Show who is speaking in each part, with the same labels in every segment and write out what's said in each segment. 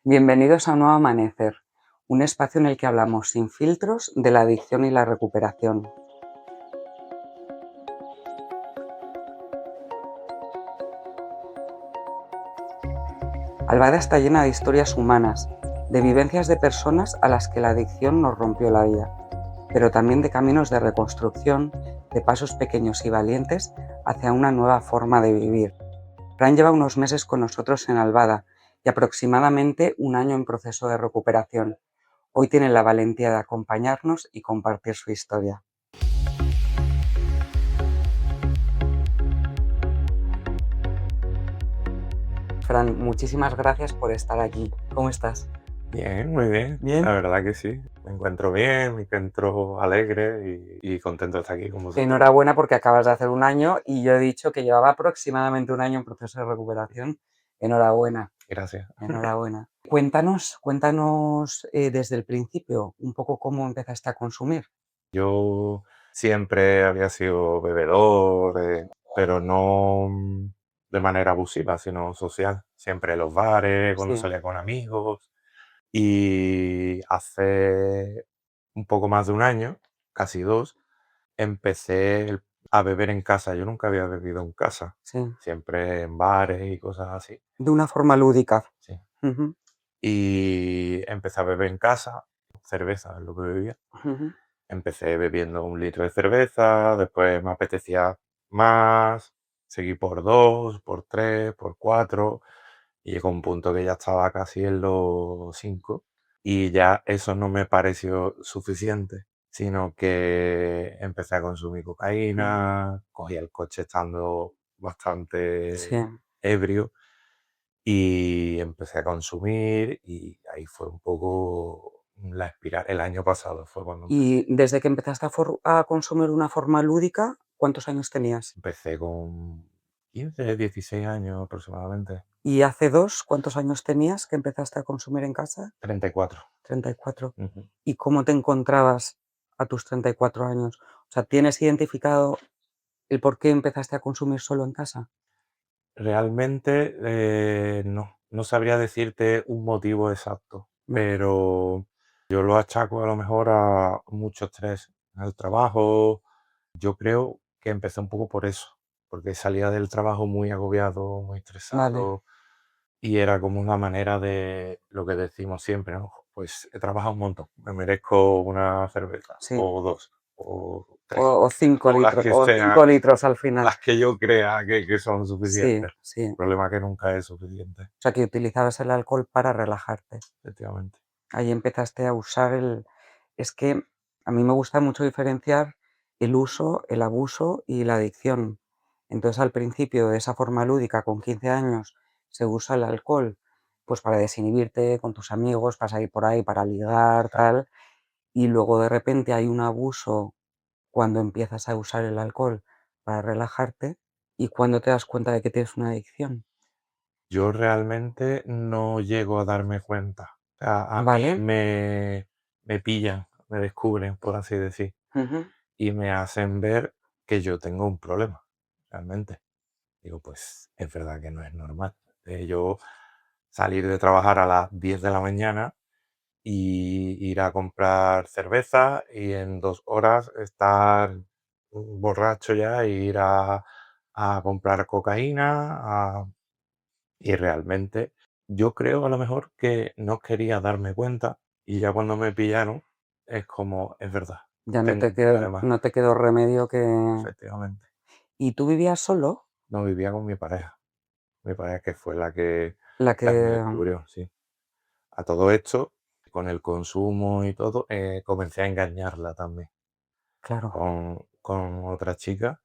Speaker 1: Bienvenidos a un nuevo amanecer, un espacio en el que hablamos sin filtros de la adicción y la recuperación. Albada está llena de historias humanas, de vivencias de personas a las que la adicción nos rompió la vida, pero también de caminos de reconstrucción, de pasos pequeños y valientes hacia una nueva forma de vivir. Fran lleva unos meses con nosotros en Albada y aproximadamente un año en proceso de recuperación. Hoy tiene la valentía de acompañarnos y compartir su historia. Fran, muchísimas gracias por estar aquí. ¿Cómo estás?
Speaker 2: Bien, muy bien.
Speaker 1: ¿Bien?
Speaker 2: La verdad que sí. Me encuentro bien, me encuentro alegre y contento de estar aquí con vosotros.
Speaker 1: Enhorabuena porque acabas de hacer un año y yo he dicho que llevaba aproximadamente un año en proceso de recuperación. Enhorabuena,
Speaker 2: Gracias.
Speaker 1: enhorabuena. Cuéntanos desde el principio un poco cómo empezaste a consumir.
Speaker 2: Yo siempre había sido bebedor, pero no de manera abusiva, sino social. Siempre en los bares, cuando
Speaker 1: Sí.
Speaker 2: salía con amigos. Y hace un poco más de un año, casi dos, empecé a beber en casa. Yo nunca había bebido en casa,
Speaker 1: Sí,
Speaker 2: siempre en bares y cosas así.
Speaker 1: de una forma lúdica.
Speaker 2: Sí.
Speaker 1: Ujú,
Speaker 2: Y empecé a beber en casa, cerveza es lo que bebía.
Speaker 1: ujú.
Speaker 2: Empecé bebiendo 1 litro de cerveza, después me apetecía más, seguí por 2, por 3, por 4, y llegó un punto que ya estaba casi en los 5, y ya eso no me pareció suficiente, sino que empecé a consumir cocaína, cogí el coche estando
Speaker 1: Sí.
Speaker 2: bastante ebrio y empecé a consumir, y ahí fue un poco la espiral. El año pasado fue cuando empecé.
Speaker 1: Y desde que empezaste a consumir de una forma lúdica, ¿cuántos años tenías?
Speaker 2: Empecé con 15, 16 años aproximadamente.
Speaker 1: Y hace dos, ¿cuántos años tenías que empezaste a consumir en casa?
Speaker 2: 34.
Speaker 1: 34.
Speaker 2: Ujú.
Speaker 1: ¿Y cómo te encontrabas a tus 34 años? O sea, ¿tienes identificado el por qué empezaste a consumir solo en casa?
Speaker 2: Realmente no sabría decirte un motivo exacto,
Speaker 1: Vale.
Speaker 2: pero yo lo achaco a lo mejor a mucho estrés en el trabajo. Yo creo que empecé un poco por eso, porque salía del trabajo muy agobiado, muy
Speaker 1: Vale,
Speaker 2: estresado, y era como una manera de lo que decimos siempre, ¿no? Pues he trabajado un montón, me merezco una cerveza,
Speaker 1: sí.
Speaker 2: o dos, o
Speaker 1: O,
Speaker 2: tres,
Speaker 1: o 5
Speaker 2: o las
Speaker 1: litros,
Speaker 2: que
Speaker 1: o
Speaker 2: sean,
Speaker 1: 5 litros al final.
Speaker 2: las que yo crea que son
Speaker 1: Sí,
Speaker 2: suficientes.
Speaker 1: sí.
Speaker 2: El problema es que nunca es suficiente,
Speaker 1: O sea, que utilizabas el alcohol para relajarte.
Speaker 2: efectivamente.
Speaker 1: Ahí empezaste a usar el... Es que a mí me gusta mucho diferenciar el uso, el abuso y la adicción. Entonces, al principio, de esa forma lúdica, con 15 años, se usa el alcohol, pues para desinhibirte con tus amigos, para salir por ahí, para ligar, tal. Y luego de repente hay un abuso cuando empiezas a usar el alcohol para relajarte y cuando te das cuenta de que tienes una adicción.
Speaker 2: Yo realmente no llego a darme cuenta. O sea, a mí
Speaker 1: ¿Vale?
Speaker 2: me pillan, me descubren, por así decir,
Speaker 1: Ujú.
Speaker 2: y me hacen ver que yo tengo un problema, realmente. Digo, pues es verdad que no es normal. Yo salir de trabajar a las 10 de la mañana y ir a comprar cerveza, y en 2 horas estar borracho ya, e ir a comprar cocaína, y realmente yo creo a lo mejor que no quería darme cuenta, y ya cuando me pillaron es como, es verdad,
Speaker 1: Ya
Speaker 2: tengo un problema,
Speaker 1: no te quedó remedio que...
Speaker 2: efectivamente.
Speaker 1: ¿Y tú vivías solo?
Speaker 2: No, vivía con mi pareja que fue
Speaker 1: La
Speaker 2: la que me
Speaker 1: que...
Speaker 2: descubrió, sí. A todo esto, con el consumo y todo, comencé a engañarla también
Speaker 1: Claro,
Speaker 2: con otra chica,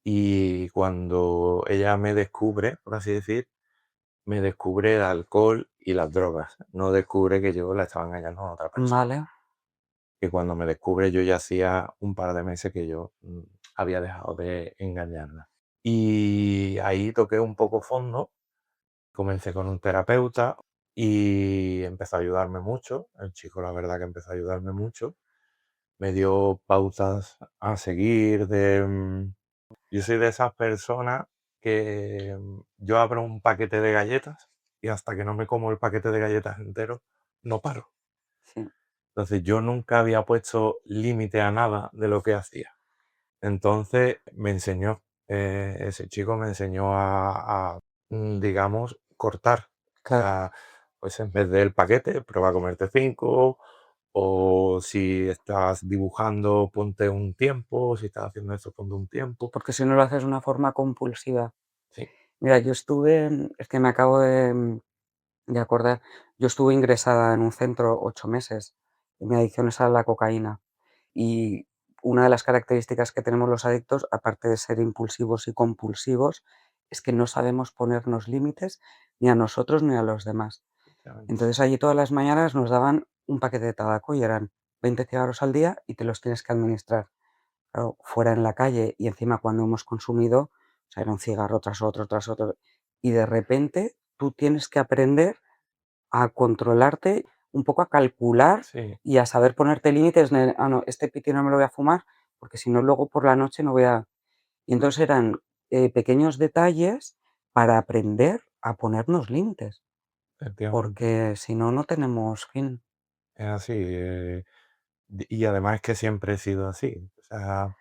Speaker 2: y cuando ella me descubre, por así decir, me descubre el alcohol y las drogas. No descubre que yo la estaba engañando a otra persona.
Speaker 1: vale.
Speaker 2: Que cuando me descubre yo ya hacía un par de meses que yo había dejado de engañarla. Y ahí toqué un poco fondo, comencé con un terapeuta y empezó a ayudarme mucho. El chico, la verdad que empezó a ayudarme mucho. Me dio pautas a seguir yo soy de esas personas que yo abro un paquete de galletas, y y hasta que no me como el paquete de galletas entero, no paro.
Speaker 1: sí,
Speaker 2: Entonces yo nunca había puesto límite a nada de lo que hacía. Entonces me enseñó, ese chico me enseñó digamos, cortar. O
Speaker 1: claro.
Speaker 2: sea, pues en vez del paquete, prueba a comerte 5, o si estás dibujando, ponte un tiempo, si estás haciendo eso, ponte un tiempo.
Speaker 1: Porque si no lo haces de una forma compulsiva.
Speaker 2: Sí,
Speaker 1: Mira, yo estuve, es que me acabo de acordar, yo estuve ingresada en un centro 8 meses, y mi adicción es a la cocaína. Y una de las características que tenemos los adictos, aparte de ser impulsivos y compulsivos, es que no sabemos ponernos límites ni a nosotros ni a los demás.
Speaker 2: efectivamente.
Speaker 1: Entonces allí todas las mañanas nos daban un paquete de tabaco y eran 20 cigarros al día y te los tienes que administrar. Claro, fuera en la calle y encima cuando hemos consumido, o sea, era un cigarro tras otro, y de repente tú tienes que aprender a controlarte, un poco a calcular
Speaker 2: Sí,
Speaker 1: y a saber ponerte límites de: "Ah, no, este piti no me lo voy a fumar, porque si no luego por la noche no voy a". Y entonces eran, pequeños detalles para aprender a ponernos límites,
Speaker 2: efectivamente.
Speaker 1: porque si no, no tenemos fin.
Speaker 2: Es así. Y además es que siempre he sido así. O sea,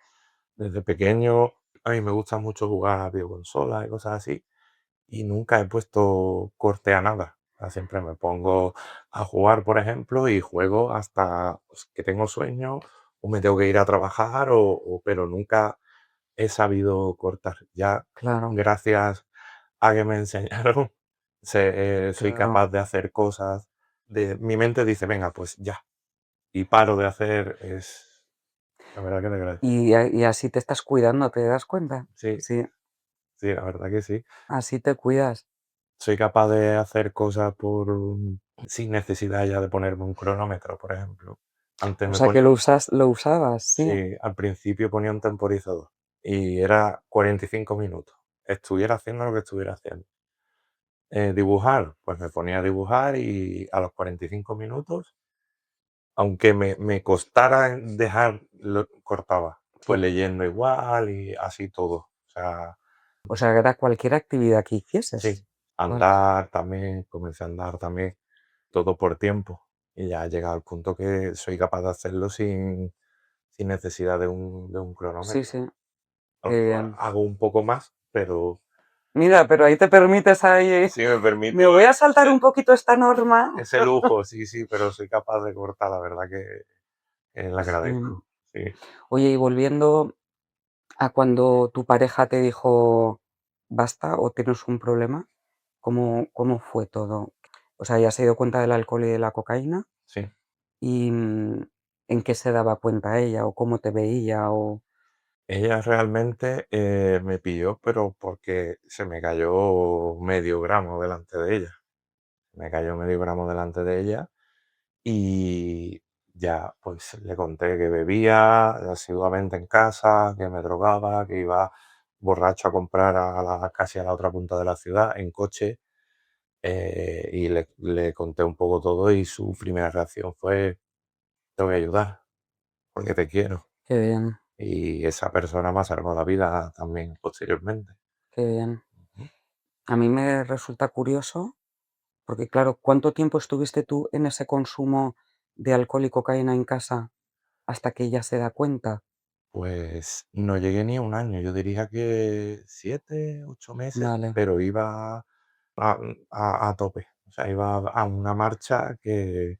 Speaker 2: desde pequeño a mí me gusta mucho jugar a videoconsolas y cosas así. Y nunca he puesto corte a nada. O sea, siempre me pongo a jugar, por ejemplo, y juego hasta pues, que tengo sueño o me tengo que ir a trabajar, pero nunca he sabido cortar. Ya
Speaker 1: Claro,
Speaker 2: gracias a que me enseñaron, soy
Speaker 1: claro.
Speaker 2: capaz de hacer cosas. Mi mente dice, venga, pues ya. Y paro de hacer, es la verdad que te agradezco.
Speaker 1: Y así te estás cuidando, ¿te das cuenta?
Speaker 2: Sí,
Speaker 1: Sí,
Speaker 2: sí, la verdad que sí.
Speaker 1: así te cuidas.
Speaker 2: Soy capaz de hacer cosas sin necesidad ya de ponerme un cronómetro, por ejemplo. Antes
Speaker 1: O
Speaker 2: me
Speaker 1: sea que
Speaker 2: ponía,
Speaker 1: lo usabas, sí.
Speaker 2: sí, al principio ponía un temporizador y era 45 minutos. Estuviera haciendo lo que estuviera haciendo. Dibujar, pues me ponía a dibujar y a los 45 minutos, aunque me costara dejar, lo cortaba.
Speaker 1: Sí.
Speaker 2: Pues leyendo igual y así todo. O sea,
Speaker 1: O sea, era cualquier actividad que
Speaker 2: sí,
Speaker 1: hicieses. Cual
Speaker 2: andar también, comencé a andar también. Todo por tiempo. Y ya he llegado al punto que soy capaz de hacerlo sin necesidad de un
Speaker 1: sí,
Speaker 2: cronómetro.
Speaker 1: sí,
Speaker 2: A
Speaker 1: qué
Speaker 2: lo mejor
Speaker 1: bien.
Speaker 2: hago un poco más, pero
Speaker 1: Mira, pero ahí te permites ahí,
Speaker 2: si me permito
Speaker 1: me voy a saltar un poquito esta norma.
Speaker 2: ese lujo, sí, sí, pero soy capaz de cortar, la verdad que le
Speaker 1: Sí.
Speaker 2: agradezco. Sí,
Speaker 1: Oye, y volviendo a cuando tu pareja te dijo: "Basta", o tienes un problema, ¿cómo fue todo? O sea, ¿ya se dio cuenta del alcohol y de la cocaína?
Speaker 2: sí.
Speaker 1: Y, ¿en qué se daba cuenta ella, o cómo te veía, o?
Speaker 2: Ella realmente me pilló, pero porque se me cayó medio gramo delante de ella. Me cayó medio gramo delante de ella. Y ya, pues le conté que bebía asiduamente en casa, que me drogaba, que iba borracho a comprar casi a la otra punta de la ciudad en coche. Y le conté un poco todo y su primera reacción fue, te voy a ayudar porque te quiero.
Speaker 1: Qué bien,
Speaker 2: Y esa persona me ha salvado la vida también posteriormente.
Speaker 1: qué bien.
Speaker 2: Ujú.
Speaker 1: A mí me resulta curioso, porque claro, ¿cuánto tiempo estuviste tú en ese consumo de alcohol y cocaína en casa hasta que ella se da cuenta?
Speaker 2: Pues no llegué ni a un año, yo diría que 7, 8 meses,
Speaker 1: Vale,
Speaker 2: pero iba a tope. O sea, iba a una marcha que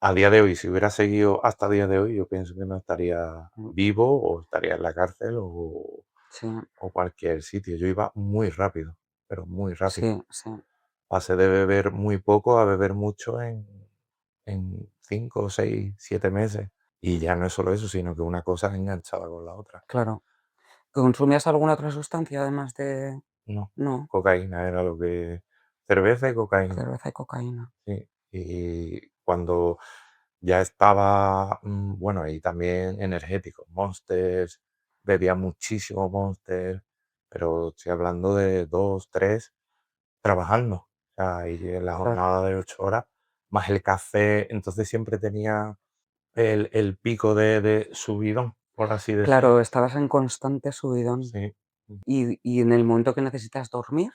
Speaker 2: a día de hoy, si hubiera seguido hasta el día de hoy, yo pienso que no estaría
Speaker 1: mm,
Speaker 2: vivo o estaría en la cárcel
Speaker 1: sí,
Speaker 2: o cualquier sitio. Yo iba muy rápido, pero muy rápido.
Speaker 1: sí, sí,
Speaker 2: Pasé de beber muy poco a beber mucho en 5, 6, 7 meses. Y ya no es solo eso, sino que una cosa enganchaba con la otra.
Speaker 1: claro. ¿Consumías alguna otra sustancia además de?
Speaker 2: No,
Speaker 1: No,
Speaker 2: cocaína era lo que, cerveza y cocaína,
Speaker 1: cerveza y cocaína.
Speaker 2: sí. Y cuando ya estaba, bueno, y también energéticos, Monsters, bebía muchísimo Monster, pero estoy hablando de 2, 3, trabajando. O sea, y en la
Speaker 1: Claro,
Speaker 2: jornada de 8 horas, más el café, entonces siempre tenía el pico de subidón, por así decirlo.
Speaker 1: claro, estabas en constante subidón.
Speaker 2: Sí.
Speaker 1: ¿Y en el momento que necesitas dormir?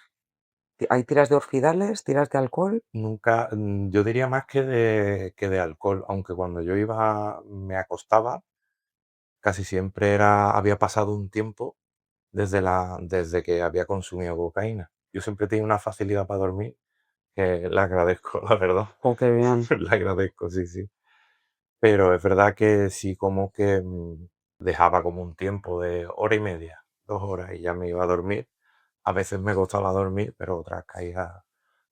Speaker 1: ¿Hay tiras de orfidales, tiras de alcohol?
Speaker 2: Nunca, yo diría más que de alcohol, aunque cuando yo iba, me acostaba, casi siempre había pasado un tiempo desde que había consumido cocaína. Yo siempre he tenido una facilidad para dormir que la agradezco, la verdad.
Speaker 1: Oh, qué bien.
Speaker 2: La agradezco, sí, sí. Pero es verdad que sí, como que dejaba como un tiempo de hora y media, 2 horas y ya me iba a dormir. A veces me costaba dormir, pero otras caía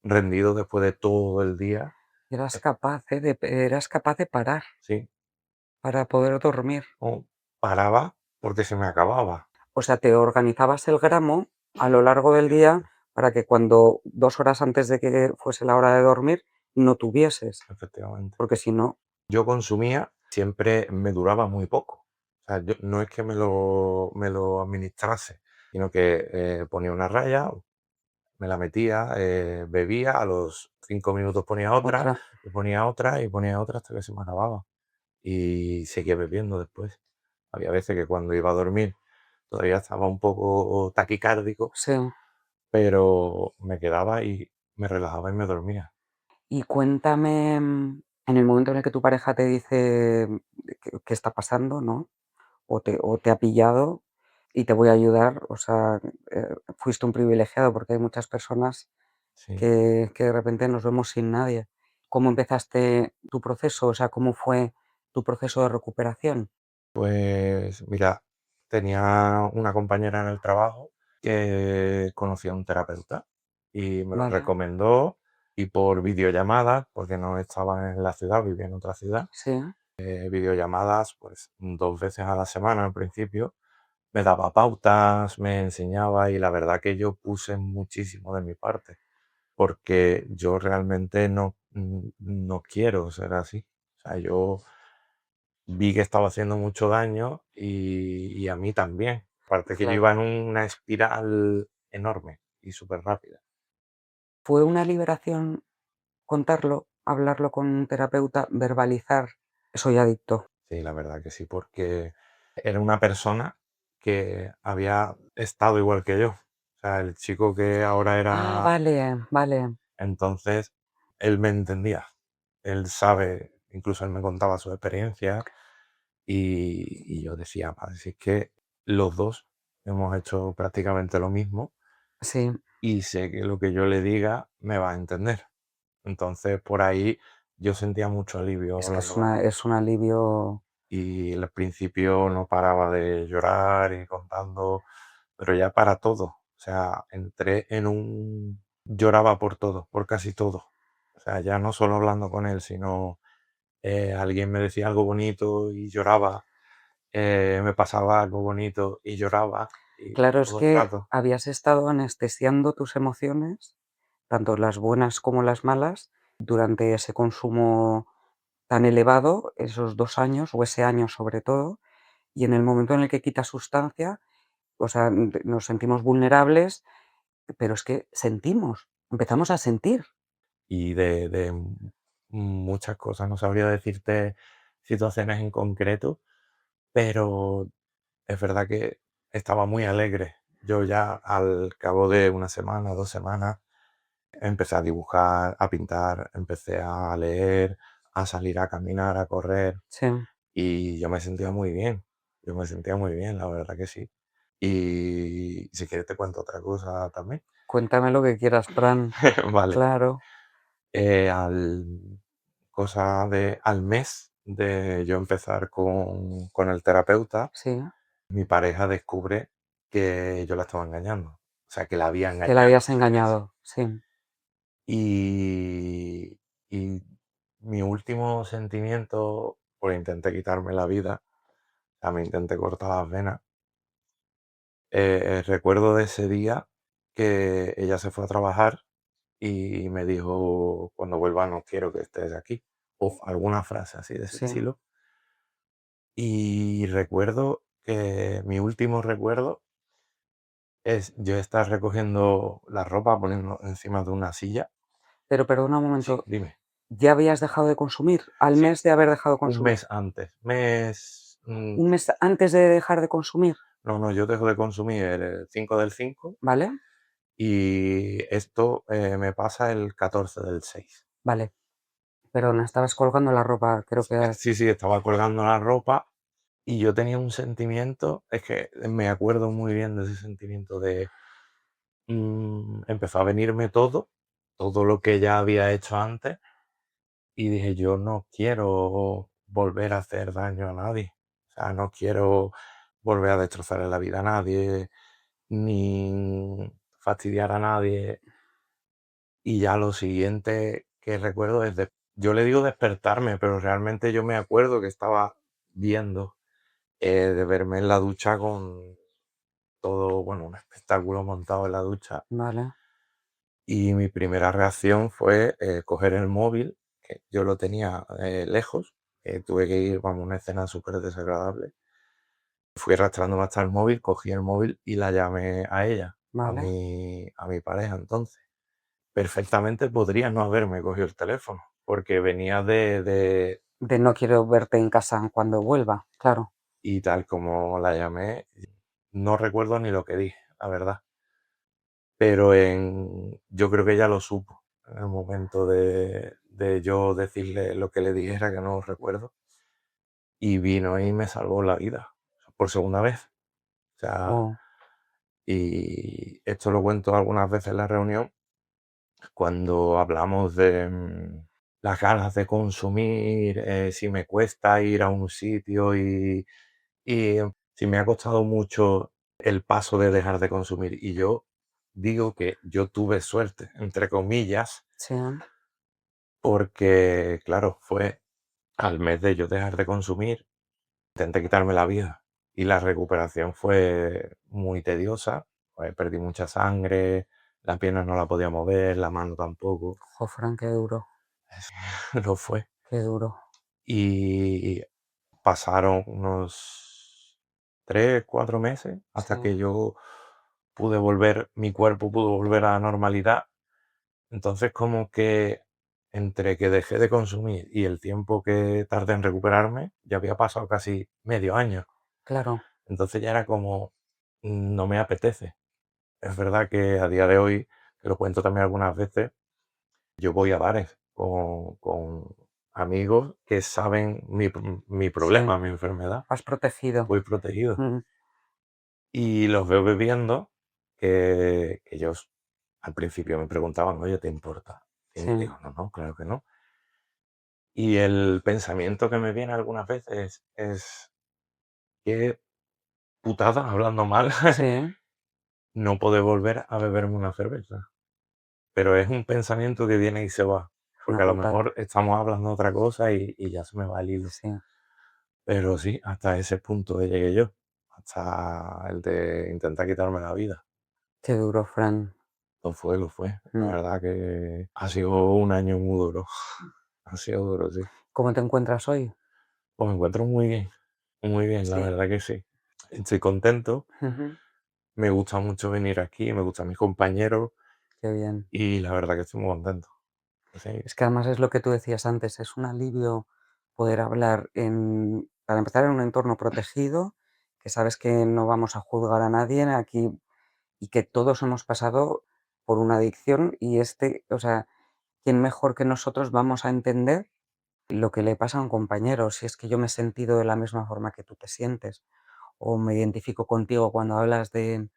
Speaker 2: rendido después de todo el día.
Speaker 1: Eras
Speaker 2: Eh,
Speaker 1: capaz, eras capaz de parar
Speaker 2: Sí,
Speaker 1: para poder dormir.
Speaker 2: o paraba porque se me acababa,
Speaker 1: O sea, te organizabas el gramo a lo largo del día para que cuando 2 horas antes de que fuese la hora de dormir no tuvieses,
Speaker 2: efectivamente.
Speaker 1: porque si no,
Speaker 2: Yo consumía, siempre me duraba muy poco. O sea, no es que me lo administrase, sino que ponía una raya, me la metía, bebía, a los 5 minutos ponía otra,
Speaker 1: otra.
Speaker 2: y ponía otra, y ponía otra hasta que se me acababa. Y seguía bebiendo después. Había veces que cuando iba a dormir todavía estaba un poco taquicárdico,
Speaker 1: Sí.
Speaker 2: pero me quedaba y me relajaba y me dormía.
Speaker 1: Y cuéntame, en el momento en el que tu pareja te dice qué está pasando, ¿no? O te ha pillado y te voy a ayudar, o sea, fuiste un privilegiado porque hay muchas personas
Speaker 2: Sí.
Speaker 1: que de repente nos vemos sin nadie. ¿Cómo empezaste tu proceso? O sea, ¿cómo fue tu proceso de recuperación?
Speaker 2: Pues mira, tenía una compañera en el trabajo que conocía a un terapeuta y me lo
Speaker 1: Vale,
Speaker 2: recomendó, y por videollamadas, porque no estaba en la ciudad, vivía en otra ciudad,
Speaker 1: sí,
Speaker 2: videollamadas pues 2 veces a la semana al principio, me daba pautas, me enseñaba, y la verdad que yo puse muchísimo de mi parte, porque yo realmente no quiero ser así. O sea, yo vi que estaba haciendo mucho daño y a mí también. Aparte que yo iba
Speaker 1: claro.
Speaker 2: en una espiral enorme y súper rápida.
Speaker 1: ¿Fue una liberación contarlo, hablarlo con un terapeuta, verbalizar, soy adicto?
Speaker 2: Sí, la verdad que sí, porque era una persona que había estado igual que yo. O sea, el chico que ahora
Speaker 1: Ah,
Speaker 2: era,
Speaker 1: vale, vale,
Speaker 2: entonces, él me entendía. Él sabe, incluso él me contaba su experiencia, y yo decía, "Vale, si es que los dos hemos hecho prácticamente lo mismo,
Speaker 1: sí,
Speaker 2: y sé que lo que yo le diga me va a entender". Entonces, por ahí yo sentía mucho alivio
Speaker 1: es que
Speaker 2: hablando con él.
Speaker 1: es un alivio,
Speaker 2: Y al principio no paraba de llorar y contando, pero ya para todo. O sea, entré en un... Lloraba por todo, por casi todo. O sea, ya no solo hablando con él, sino alguien me decía algo bonito y lloraba, me pasaba algo bonito y lloraba, y
Speaker 1: claro, es
Speaker 2: todo el
Speaker 1: que
Speaker 2: rato.
Speaker 1: habías estado anestesiando tus emociones, tanto las buenas como las malas, durante ese consumo tan elevado, esos 2 años, o ese año sobre todo, y en el momento en el que quitas sustancia, o sea, nos sentimos vulnerables, pero es que sentimos, empezamos a sentir.
Speaker 2: Y de muchas cosas, no sabría decirte situaciones en concreto, pero es verdad que estaba muy alegre. Yo ya al cabo de una semana, 2 semanas, empecé a dibujar, a pintar, empecé a leer, a salir a caminar, a correr,
Speaker 1: Sí,
Speaker 2: y yo me sentía muy bien. Yo me sentía muy bien, la verdad que sí. Y si quieres te cuento otra cosa también.
Speaker 1: cuéntame lo que quieras, Fran.
Speaker 2: Vale.
Speaker 1: Claro,
Speaker 2: Al al mes de yo empezar con el terapeuta,
Speaker 1: sí,
Speaker 2: mi pareja descubre que yo la estaba engañando. O sea, que la había
Speaker 1: que la
Speaker 2: engañado
Speaker 1: habías
Speaker 2: 3 veces.
Speaker 1: engañado, sí.
Speaker 2: Y mi último sentimiento, pues intenté quitarme la vida, o sea, me intenté cortar las venas. Recuerdo de ese día que ella se fue a trabajar y me dijo: "Cuando vuelva no quiero que estés aquí", o alguna frase así de ese
Speaker 1: Sí,
Speaker 2: estilo. Y recuerdo que mi último recuerdo es yo estar recogiendo la ropa, poniendo encima de una silla.
Speaker 1: pero perdona un
Speaker 2: Sí,
Speaker 1: momento,
Speaker 2: dime.
Speaker 1: ¿ya habías dejado de consumir? Al
Speaker 2: Sí,
Speaker 1: mes de haber dejado de
Speaker 2: un
Speaker 1: consumir.
Speaker 2: mes antes.
Speaker 1: Un mes antes de dejar de consumir,
Speaker 2: No, no, yo dejo de consumir el 5 del 5,
Speaker 1: ¿vale?
Speaker 2: Y esto me pasa el 14 del 6.
Speaker 1: Vale, perdona, estabas colgando la ropa, creo que
Speaker 2: Sí, sí, estaba colgando la ropa y yo tenía un sentimiento, es que me acuerdo muy bien de ese sentimiento de empezó a venirme todo lo que ya había hecho antes y dije, yo no quiero volver a hacer daño a nadie. O sea, no quiero volver a destrozarle la vida a nadie, ni fastidiar a nadie. Y ya lo siguiente que recuerdo es yo le digo despertarme, pero realmente yo me acuerdo que estaba viendo, de verme en la ducha con todo, bueno, un espectáculo montado en la ducha.
Speaker 1: vale,
Speaker 2: Y mi primera reacción fue coger el móvil, que yo lo tenía lejos, tuve que ir, vamos, una escena súper desagradable. Fui arrastrándome hasta el móvil, cogí el móvil y la llamé a ella, a
Speaker 1: vale.
Speaker 2: mi pareja entonces. Perfectamente podría no haberme cogido el teléfono, porque venía
Speaker 1: De no quiero verte en casa cuando vuelva, claro.
Speaker 2: y tal como la llamé, no recuerdo ni lo que dije, la verdad. Pero yo creo que ella lo supo en el momento de yo decirle lo que le dijera, que no lo recuerdo, y vino y me salvó la vida por segunda vez. O sea,
Speaker 1: Oh,
Speaker 2: y esto lo cuento algunas veces en la reunión, cuando hablamos de las ganas de consumir, si me cuesta ir a un sitio y si me ha costado mucho el paso de dejar de consumir. Y yo digo que yo tuve suerte, entre comillas,
Speaker 1: sí,
Speaker 2: porque, claro, fue al mes de yo dejar de consumir, intenté quitarme la vida y la recuperación fue muy tediosa. Pues perdí mucha sangre, las piernas no la podía mover, la mano tampoco.
Speaker 1: jo, Fran,
Speaker 2: Lo fue.
Speaker 1: qué duro,
Speaker 2: Y pasaron unos 3, 4 meses
Speaker 1: sí,
Speaker 2: hasta que yo mi cuerpo pudo volver a la normalidad. Entonces, como que entre que dejé de consumir y el tiempo que tardé en recuperarme, ya había pasado casi medio año.
Speaker 1: claro,
Speaker 2: Entonces ya era como, no me apetece. Es verdad que a día de hoy, que lo cuento también algunas veces, yo voy a bares con amigos que saben mi
Speaker 1: sí,
Speaker 2: problema, mi enfermedad.
Speaker 1: has protegido.
Speaker 2: Voy protegido.
Speaker 1: Mm,
Speaker 2: Y los veo bebiendo, que ellos al principio me preguntaban, oye, ¿te importa? Y
Speaker 1: sí,
Speaker 2: digo, no, no, claro que no. Y el pensamiento que me viene algunas veces es, qué putada, hablando mal,
Speaker 1: sí,
Speaker 2: no poder volver a beberme una cerveza. Pero es un pensamiento que viene y se va,
Speaker 1: es una
Speaker 2: porque a lo
Speaker 1: putada,
Speaker 2: mejor estamos hablando de otra cosa y ya se me va el hilo.
Speaker 1: sí,
Speaker 2: Pero sí, hasta ese punto llegué yo, hasta el de intentar quitarme la vida.
Speaker 1: qué duro, Fran.
Speaker 2: Lo fue, lo fue. La
Speaker 1: Mm,
Speaker 2: verdad que ha sido un año muy duro. Ha sido duro, sí.
Speaker 1: ¿cómo te encuentras hoy?
Speaker 2: Pues me encuentro muy bien, la
Speaker 1: Sí,
Speaker 2: verdad que sí. Estoy contento,
Speaker 1: ujú,
Speaker 2: me gusta mucho venir aquí, me gustan mis compañeros
Speaker 1: qué bien.
Speaker 2: y la verdad que estoy muy contento. Sí,
Speaker 1: Es que además es lo que tú decías antes, es un alivio poder hablar para empezar, en un entorno protegido, que sabes que no vamos a juzgar a nadie aquí y que todos hemos pasado por una adicción y o sea, ¿quién mejor que nosotros vamos a entender lo que le pasa a un compañero? Si es que yo me he sentido de la misma forma que tú te sientes, o me identifico contigo cuando hablas de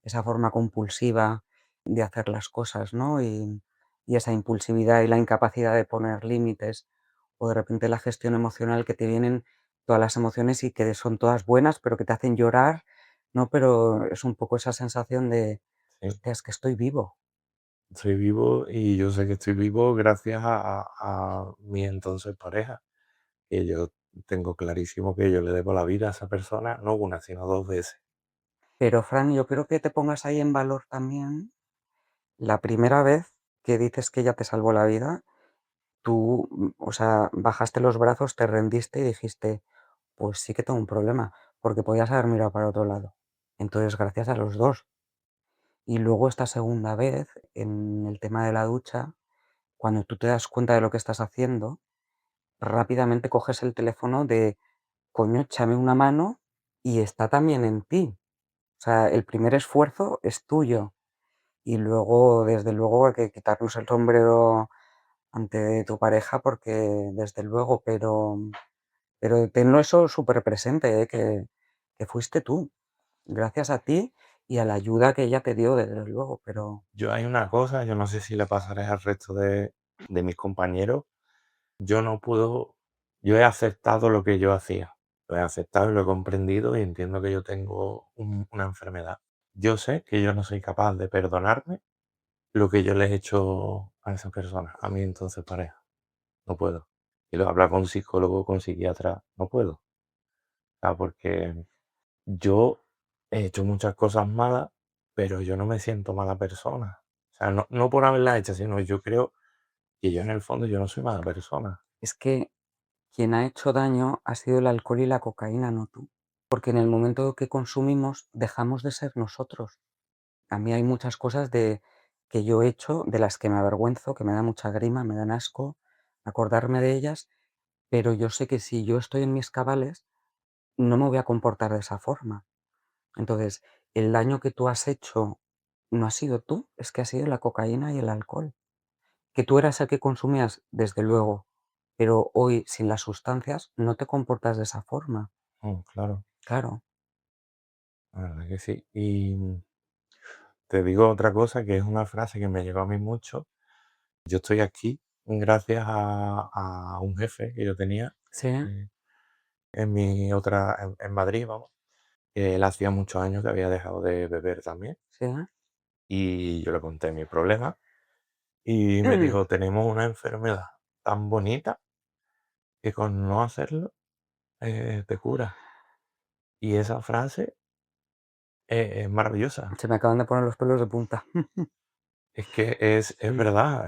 Speaker 1: esa forma compulsiva de hacer las cosas, ¿no? Y esa impulsividad y la incapacidad de poner límites, o de repente la gestión emocional que te vienen todas las emociones y que son todas buenas, pero que te hacen llorar, ¿no? Pero es un poco esa sensación de,
Speaker 2: sí,
Speaker 1: hostia, es que estoy vivo.
Speaker 2: estoy vivo y yo sé que estoy vivo gracias a mi entonces pareja, que yo tengo clarísimo que yo le debo la vida a esa persona, no una, sino 2 veces.
Speaker 1: Pero Fran, yo creo que te pongas ahí en valor también la primera vez que dices que ella te salvó la vida, tú, o sea, bajaste los brazos, te rendiste y dijiste, pues sí que tengo un problema, porque podías haber mirado para otro lado. Entonces, gracias a los dos. Y luego esta segunda vez, en el tema de la ducha, cuando tú te das cuenta de lo que estás haciendo, rápidamente coges el teléfono de, coño, échame una mano y está también en ti. O sea, el primer esfuerzo es tuyo. Y luego, desde luego, hay que quitarnos el sombrero ante tu pareja porque, desde luego, pero tenlo eso súper presente, que fuiste tú, gracias a ti y a la ayuda que ella te dio, desde luego, pero
Speaker 2: Yo hay una cosa, yo no sé si le pasará al resto de mis compañeros. Yo no puedo, yo he aceptado lo que yo hacía. Lo he aceptado y lo he comprendido y entiendo que yo tengo una enfermedad. Yo sé que yo no soy capaz de perdonarme lo que yo les he hecho a esas personas, a mi entonces pareja. No puedo. Y lo hablar con un psicólogo, con psiquiatra, no puedo. O sea, porque yo he hecho muchas cosas malas, pero yo no me siento mala persona. O sea, no por haberlas hecho, sino yo creo que yo en el fondo yo no soy mala persona.
Speaker 1: es que quien ha hecho daño ha sido el alcohol y la cocaína, no tú. Porque en el momento que consumimos dejamos de ser nosotros. A mí hay muchas cosas que yo he hecho, de las que me avergüenzo, que me da mucha grima, me dan asco acordarme de ellas, pero yo sé que si yo estoy en mis cabales, no me voy a comportar de esa forma. Entonces, el daño que tú has hecho no ha sido tú, es que ha sido la cocaína y el alcohol. Que tú eras el que consumías, desde luego, pero hoy sin las sustancias no te comportas de esa forma.
Speaker 2: Claro,
Speaker 1: Claro,
Speaker 2: la verdad que sí. Y te digo otra cosa que es una frase que me llegó a mí mucho. Yo estoy aquí gracias a un jefe que yo tenía
Speaker 1: sí,
Speaker 2: eh, en Madrid, vamos. Que él hacía muchos años que había dejado de beber también.
Speaker 1: sí.
Speaker 2: Y yo le conté mi problema y me dijo, tenemos una enfermedad tan bonita que con no hacerlo te cura. Y esa frase es maravillosa.
Speaker 1: Se me acaban de poner los pelos de punta.
Speaker 2: Es que es verdad.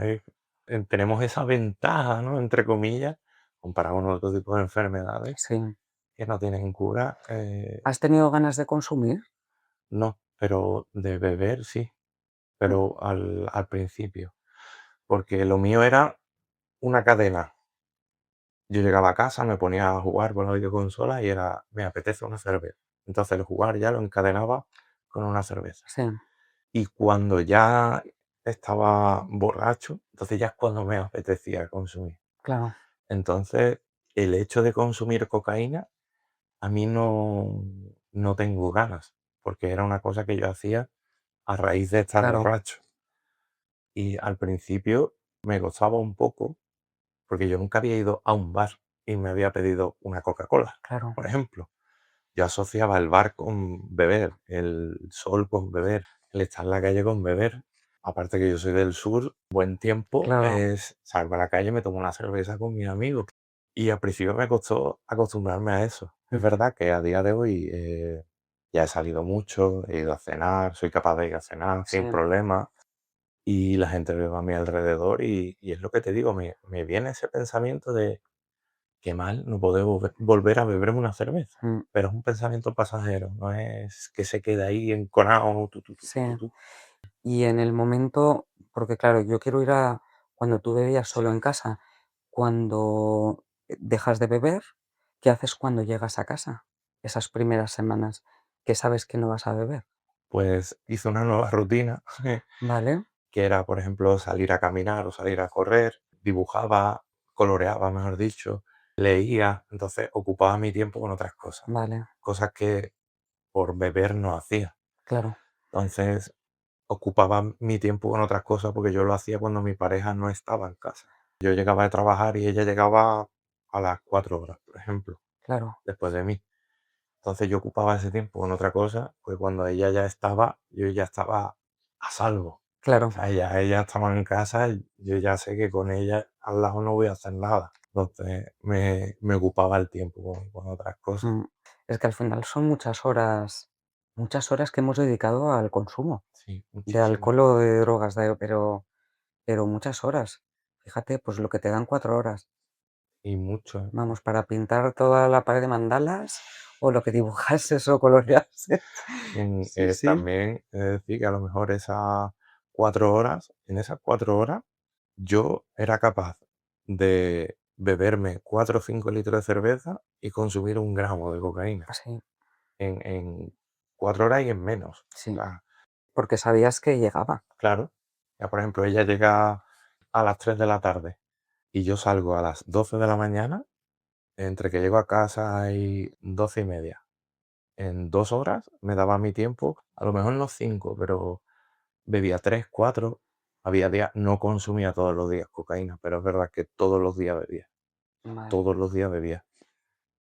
Speaker 2: Tenemos esa ventaja, ¿no? Entre comillas, comparado con otro tipo de enfermedades
Speaker 1: Sí.
Speaker 2: que no tienen cura.
Speaker 1: ¿Has tenido ganas de consumir?
Speaker 2: No, pero de beber sí, pero al principio. Porque lo mío era una cadena. Yo llegaba a casa, me ponía a jugar con la videoconsola y era, me apetece una cerveza. Entonces el jugar ya lo encadenaba con una cerveza.
Speaker 1: Sí,
Speaker 2: Y cuando ya estaba borracho, entonces ya es cuando me apetecía consumir.
Speaker 1: claro,
Speaker 2: Entonces, el hecho de consumir cocaína, a mí no tengo ganas, porque era una cosa que yo hacía a raíz de estar
Speaker 1: claro,
Speaker 2: borracho. Y al principio me gozaba un poco, porque yo nunca había ido a un bar y me había pedido una Coca-Cola,
Speaker 1: claro,
Speaker 2: por ejemplo. Yo asociaba el bar con beber, el sol con beber, el estar en la calle con beber. Aparte que yo soy del sur, buen tiempo
Speaker 1: claro.
Speaker 2: es salgo a la calle, me tomo una cerveza con mis amigos. Y al principio me costó acostumbrarme a eso. Es
Speaker 1: Mm,
Speaker 2: verdad que a día de hoy ya he salido mucho, he ido a cenar, soy capaz de ir a cenar
Speaker 1: sí,
Speaker 2: sin problema. Y la gente ve a mi alrededor y es lo que te digo, me viene ese pensamiento de qué mal, no poder volver a beberme una cerveza.
Speaker 1: mm,
Speaker 2: Pero es un pensamiento pasajero, no es que se quede ahí enconado,
Speaker 1: sí. Y en el momento, porque claro, yo quiero ir a cuando tú bebías
Speaker 2: Sí.
Speaker 1: solo en casa, cuando dejas de beber, ¿qué haces cuando llegas a casa? Esas primeras semanas que sabes que no vas a beber,
Speaker 2: Pues hice una nueva rutina,
Speaker 1: ¿vale?
Speaker 2: que era, por ejemplo, salir a caminar o salir a correr, dibujaba, coloreaba, mejor dicho, leía, entonces ocupaba mi tiempo con otras
Speaker 1: Vale,
Speaker 2: cosas que por beber no hacía.
Speaker 1: claro,
Speaker 2: Entonces, ocupaba mi tiempo con otras cosas porque yo lo hacía cuando mi pareja no estaba en casa. Yo llegaba de trabajar y ella llegaba a las 4 horas, por ejemplo,
Speaker 1: claro,
Speaker 2: después de mí. Entonces yo ocupaba ese tiempo con otra cosa, pues cuando ella ya estaba, yo ya estaba a salvo. O
Speaker 1: claro.
Speaker 2: sea, ella estaba en casa, y yo ya sé que con ella al lado no voy a hacer nada. Entonces me ocupaba el tiempo con otras cosas.
Speaker 1: Mm. Es que al final son muchas horas que hemos dedicado al consumo
Speaker 2: Sí,
Speaker 1: de
Speaker 2: muchísimas.
Speaker 1: alcohol o de drogas, pero muchas horas. Fíjate, pues lo que te dan 4 horas.
Speaker 2: Y mucho.
Speaker 1: Vamos, para pintar toda la pared de mandalas o lo que dibujases o coloreases. Sí, sí.
Speaker 2: También he de decir que a lo mejor esas 4 horas, en esas 4 horas, yo era capaz de beberme 4 o 5 litros de cerveza y consumir 1 gramo de cocaína
Speaker 1: Sí,
Speaker 2: en 4 horas y en menos. O
Speaker 1: sí,
Speaker 2: sea,
Speaker 1: porque sabías que llegaba.
Speaker 2: Claro. Ya, por ejemplo, ella llega a las 3 de la tarde y yo salgo a las 12 de la mañana, entre que llego a casa y 12:30. En 2 horas me daba mi tiempo, a lo mejor no 5, pero bebía 3, 4. Había días, no consumía todos los días cocaína, pero es verdad que todos los días bebía,
Speaker 1: Madre
Speaker 2: todos
Speaker 1: mía.
Speaker 2: los días bebía.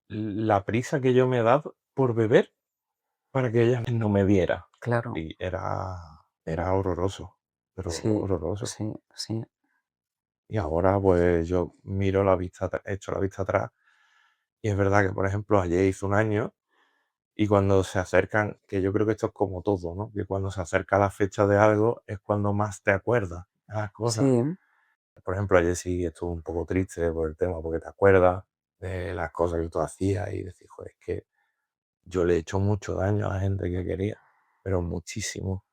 Speaker 2: La prisa que yo me daba por beber para que ella no me viera.
Speaker 1: Claro,
Speaker 2: Y era horroroso, pero
Speaker 1: sí,
Speaker 2: horroroso.
Speaker 1: sí, sí,
Speaker 2: Y ahora, pues, yo miro la vista atra echo la vista atrás, y es verdad que, por ejemplo, ayer hizo un año, y cuando se acercan, que yo creo que esto es como todo, ¿no? Que cuando se acerca la fecha de algo es cuando más te acuerdas de las cosas.
Speaker 1: sí.
Speaker 2: Por ejemplo, ayer sí estuve un poco triste por el tema, porque te acuerdas de las cosas que tú hacías y decís: "Joder, es que yo le he hecho mucho daño a la gente que quería, pero muchísimo".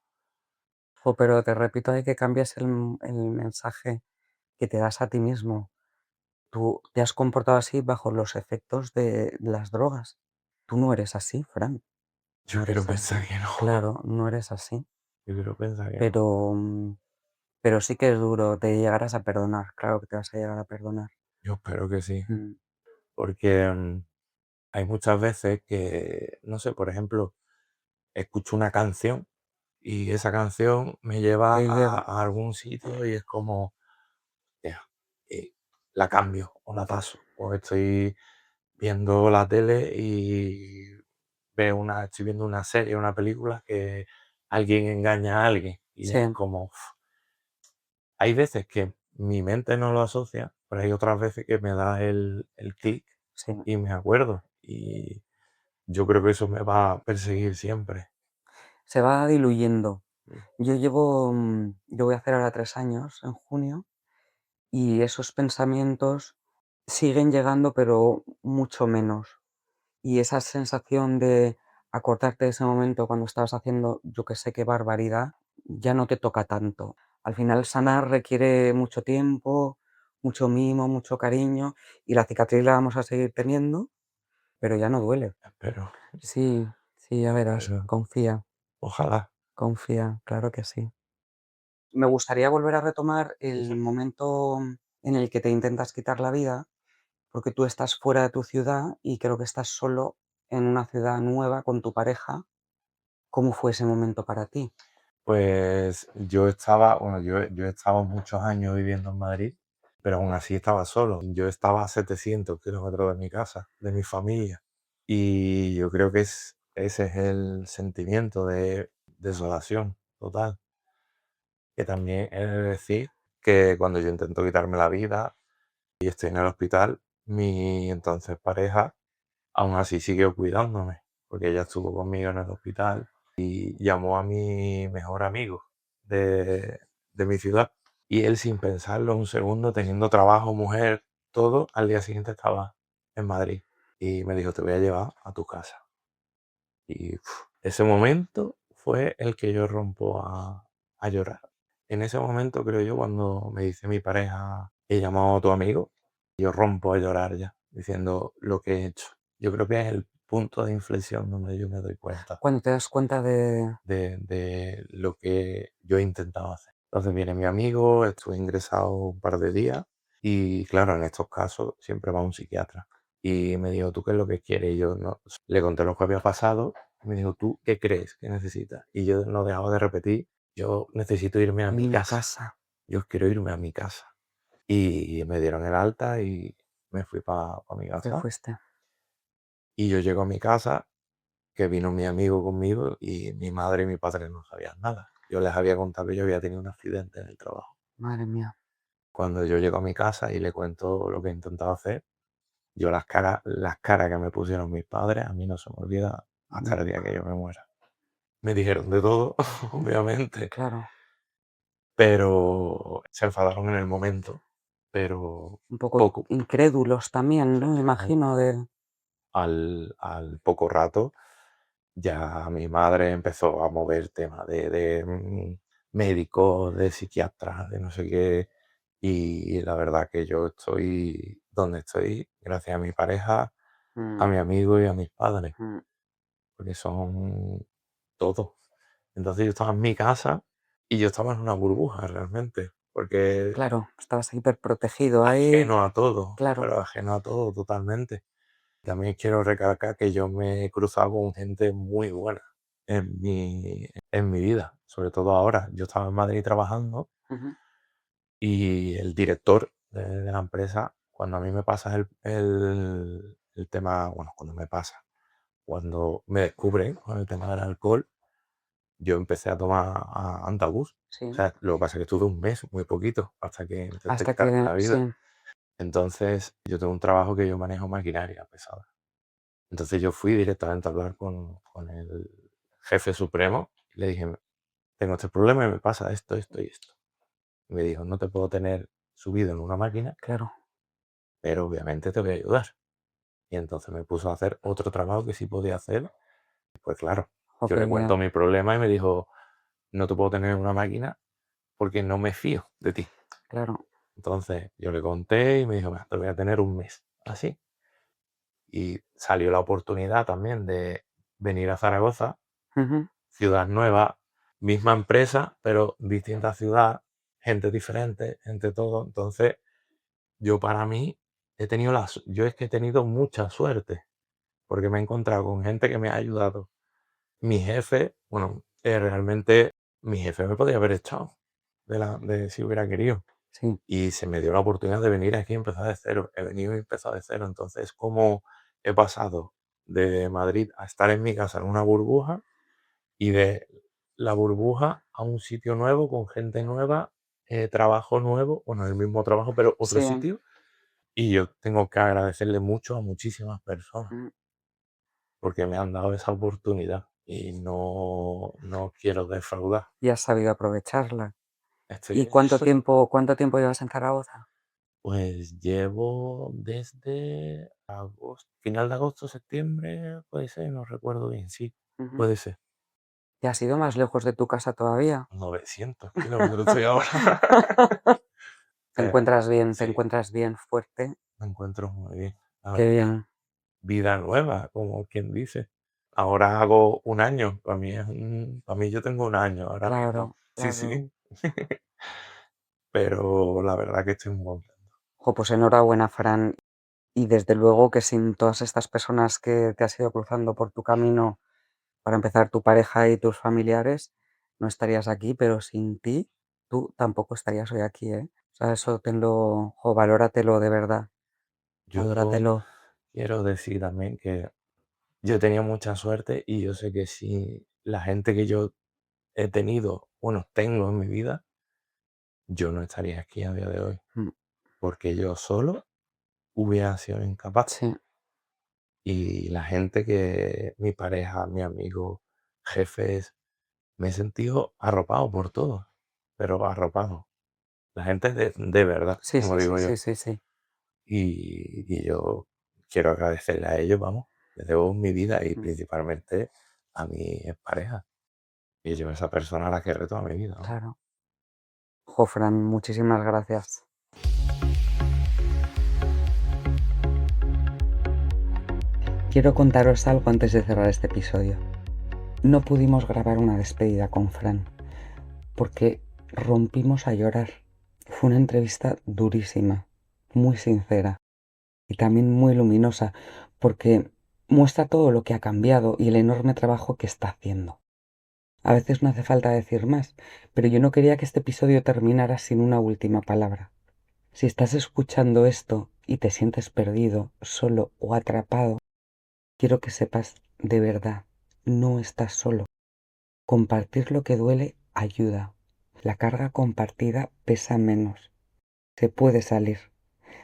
Speaker 1: Jo, pero te repito, hay que cambies el mensaje que te das a ti mismo. Tú te has comportado así bajo los efectos de las drogas. Tú no eres así, Fran,
Speaker 2: Yo
Speaker 1: no
Speaker 2: quiero
Speaker 1: eres
Speaker 2: pensar
Speaker 1: así.
Speaker 2: que no,
Speaker 1: Claro, no eres así.
Speaker 2: yo quiero pensar que no.
Speaker 1: Pero, pero sí que es duro, te llegarás a perdonar, claro que te vas a llegar a perdonar.
Speaker 2: Yo espero que sí,
Speaker 1: Mm,
Speaker 2: porque, hay muchas veces que, no sé, por ejemplo, escucho una canción y esa canción me lleva
Speaker 1: te llega,
Speaker 2: a algún sitio y es como, ya, la cambio o la paso. O estoy viendo la tele y estoy viendo una serie, una película que alguien engaña a alguien y
Speaker 1: sí,
Speaker 2: es como, hay veces que mi mente no lo asocia, pero hay otras veces que me da el clic
Speaker 1: sí.
Speaker 2: y me acuerdo. Y yo creo que eso me va a perseguir siempre.
Speaker 1: Se va diluyendo.
Speaker 2: Mm.
Speaker 1: Yo voy a hacer ahora 3 años en junio y esos pensamientos siguen llegando, pero mucho menos. Y esa sensación de acordarte de ese momento cuando estabas haciendo, yo que sé qué barbaridad, ya no te toca tanto. Al final sanar requiere mucho tiempo, mucho mimo, mucho cariño y la cicatriz la vamos a seguir teniendo, pero ya no duele.
Speaker 2: Espero,
Speaker 1: Sí, sí, ya verás,
Speaker 2: espero.
Speaker 1: confía,
Speaker 2: Ojalá.
Speaker 1: confía, claro que sí. Me gustaría volver a retomar el
Speaker 2: Ujú.
Speaker 1: momento en el que te intentas quitar la vida, porque tú estás fuera de tu ciudad y creo que estás solo en una ciudad nueva con tu pareja. ¿Cómo fue ese momento para ti?
Speaker 2: Pues yo estaba, bueno, yo he estado muchos años viviendo en Madrid, pero aún así estaba solo. Yo estaba a 700 kilómetros de mi casa, de mi familia. Y yo creo que ese es el sentimiento de desolación total. Que también he de decir que cuando yo intento quitarme la vida y estoy en el hospital, mi entonces pareja aún así siguió cuidándome, porque ella estuvo conmigo en el hospital y llamó a mi mejor amigo de mi ciudad. Y él, sin pensarlo un segundo, teniendo trabajo, mujer, todo, al día siguiente estaba en Madrid. Y me dijo, te voy a llevar a tu casa. Y ese momento fue el que yo rompo a llorar. En ese momento, creo yo, cuando me dice mi pareja, he llamado a tu amigo, yo rompo a llorar ya, diciendo lo que he hecho. Yo creo que es el punto de inflexión donde yo me doy cuenta
Speaker 1: Cuando te das cuenta de
Speaker 2: de lo que yo he intentado hacer. Entonces viene mi amigo, estuve ingresado un par de días y claro, en estos casos siempre va a un psiquiatra. Y me dijo, ¿tú qué es lo que quieres? Y yo no, le conté lo que había pasado y me dijo, ¿tú qué crees que necesitas? Y yo no dejaba de repetir, yo necesito irme a mi
Speaker 1: mi
Speaker 2: casa,
Speaker 1: casa,
Speaker 2: yo quiero irme a mi casa. Y me dieron el alta y me fui para mi
Speaker 1: te
Speaker 2: casa.
Speaker 1: fuiste.
Speaker 2: Y yo llego a mi casa, que vino mi amigo conmigo y mi madre y mi padre no sabían nada. Yo les había contado que yo había tenido un accidente en el trabajo.
Speaker 1: Madre mía,
Speaker 2: Cuando yo llego a mi casa y le cuento lo que he intentado hacer, yo las caras que me pusieron mis padres, a mí no se me olvida hasta el día
Speaker 1: nunca.
Speaker 2: que yo me muera. Me dijeron de todo, obviamente,
Speaker 1: Claro,
Speaker 2: pero se enfadaron en el momento, pero
Speaker 1: un poco
Speaker 2: poco,
Speaker 1: incrédulos también, ¿no? Me imagino de
Speaker 2: al poco rato ya mi madre empezó a mover temas de médicos, de psiquiatras, de no sé qué. Y la verdad que yo estoy donde estoy gracias a mi pareja, a
Speaker 1: mm,
Speaker 2: mi amigo y a mis padres,
Speaker 1: mm,
Speaker 2: porque son todo. Entonces yo estaba en mi casa y yo estaba en una burbuja realmente, porque
Speaker 1: Claro, estabas hiperprotegido ahí,
Speaker 2: ajeno a todo,
Speaker 1: claro.
Speaker 2: pero ajeno a todo totalmente. También quiero recalcar que yo me he cruzado con gente muy buena en mi vida, sobre todo ahora. Yo estaba en Madrid trabajando
Speaker 1: Ujú.
Speaker 2: y el director de la empresa, cuando a mí me pasa el tema, bueno, cuando me descubren con el tema del alcohol, yo empecé a tomar Antabús. O
Speaker 1: Sí,
Speaker 2: sea, lo que pasa es que estuve un mes, muy poquito, hasta que
Speaker 1: hasta
Speaker 2: detectaron
Speaker 1: que
Speaker 2: la
Speaker 1: sí,
Speaker 2: vida. Entonces, yo tengo un trabajo que yo manejo maquinaria pesada. Entonces yo fui directamente a hablar con el jefe supremo y le dije, tengo este problema y me pasa esto, esto y esto. Y me dijo, no te puedo tener subido en una máquina,
Speaker 1: claro.
Speaker 2: pero obviamente te voy a ayudar. Y entonces me puso a hacer otro trabajo que sí podía hacer. Pues claro,
Speaker 1: Jo,
Speaker 2: yo
Speaker 1: qué
Speaker 2: le cuento
Speaker 1: bien,
Speaker 2: mi problema y me dijo, no te puedo tener en una máquina porque no me fío de ti.
Speaker 1: claro.
Speaker 2: Entonces yo le conté y me dijo, "Mira, te voy a tener un mes así". Y salió la oportunidad también de venir a Zaragoza,
Speaker 1: Ujú.
Speaker 2: ciudad nueva, misma empresa, pero distinta ciudad, gente diferente, gente todo. Entonces, yo para mí yo es que he tenido mucha suerte, porque me he encontrado con gente que me ha ayudado. Mi jefe, bueno, realmente mi jefe me podía haber echado de si hubiera querido.
Speaker 1: Sí,
Speaker 2: Y se me dio la oportunidad de venir aquí y empezar de cero. He venido y empezado de cero. Entonces, como he pasado de Madrid a estar en mi casa en una burbuja y de la burbuja a un sitio nuevo, con gente nueva, trabajo nuevo, bueno, el mismo trabajo, pero otro
Speaker 1: sí,
Speaker 2: sitio. Y yo tengo que agradecerle mucho a muchísimas personas
Speaker 1: mm,
Speaker 2: porque me han dado esa oportunidad y no quiero defraudar.
Speaker 1: y has sabido aprovecharla.
Speaker 2: Estoy
Speaker 1: ¿Y
Speaker 2: en eso.
Speaker 1: cuánto tiempo llevas en Zaragoza?
Speaker 2: Pues llevo desde final de agosto, septiembre, puede ser, no recuerdo bien, sí,
Speaker 1: Ujú.
Speaker 2: puede ser.
Speaker 1: ¿Y has ido más lejos de tu casa todavía?
Speaker 2: 900 kilómetros estoy ahora.
Speaker 1: Te
Speaker 2: Sí,
Speaker 1: encuentras bien fuerte.
Speaker 2: me encuentro muy bien. La
Speaker 1: Qué
Speaker 2: verdad que
Speaker 1: bien,
Speaker 2: vida nueva, como quien dice. Ahora hago un año, para mí yo tengo un año ahora mismo.
Speaker 1: claro,
Speaker 2: Sí,
Speaker 1: claro.
Speaker 2: sí, pero la verdad que estoy muy contento.
Speaker 1: Jo, pues enhorabuena, Fran. Y desde luego que sin todas estas personas que te has ido cruzando por tu camino, para empezar tu pareja y tus familiares, no estarías aquí, pero sin ti, tú tampoco estarías hoy aquí, ¿eh? O sea, eso tenlo, jo, valóratelo de verdad,
Speaker 2: Yo
Speaker 1: valóratelo.
Speaker 2: quiero decir también que yo he tenido mucha suerte y yo sé que si la gente que yo he tenido, bueno, tengo en mi vida, yo no estaría aquí a día de hoy,
Speaker 1: Mm,
Speaker 2: porque yo solo hubiera sido incapaz.
Speaker 1: sí,
Speaker 2: Y la gente mi pareja, mi amigo, jefes, me he sentido arropado por todos, pero arropado. La gente de verdad,
Speaker 1: sí,
Speaker 2: como
Speaker 1: sí, sí,
Speaker 2: digo yo.
Speaker 1: sí, sí, sí,
Speaker 2: Y yo quiero agradecerle a ellos, vamos, les debo mi vida y
Speaker 1: mm,
Speaker 2: principalmente a mi pareja. Y yo esa persona la querré toda mi vida, ¿no?
Speaker 1: claro. Jo, Fran, muchísimas gracias. Quiero contaros algo antes de cerrar este episodio. No pudimos grabar una despedida con Fran porque rompimos a llorar. Fue una entrevista durísima, muy sincera y también muy luminosa porque muestra todo lo que ha cambiado y el enorme trabajo que está haciendo. A veces no hace falta decir más, pero yo no quería que este episodio terminara sin una última palabra. Si estás escuchando esto y te sientes perdido, solo o atrapado, quiero que sepas de verdad, no estás solo. Compartir lo que duele ayuda. La carga compartida pesa menos. Se puede salir.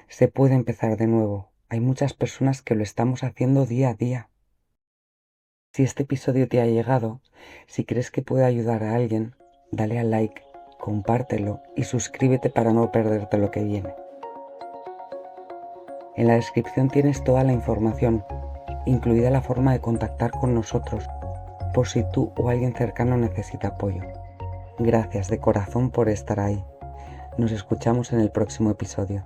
Speaker 1: Se puede empezar de nuevo. Hay muchas personas que lo estamos haciendo día a día. Si este episodio te ha llegado, si crees que puede ayudar a alguien, dale al like, compártelo y suscríbete para no perderte lo que viene. En la descripción tienes toda la información, incluida la forma de contactar con nosotros, por si tú o alguien cercano necesita apoyo. Gracias de corazón por estar ahí. Nos escuchamos en el próximo episodio.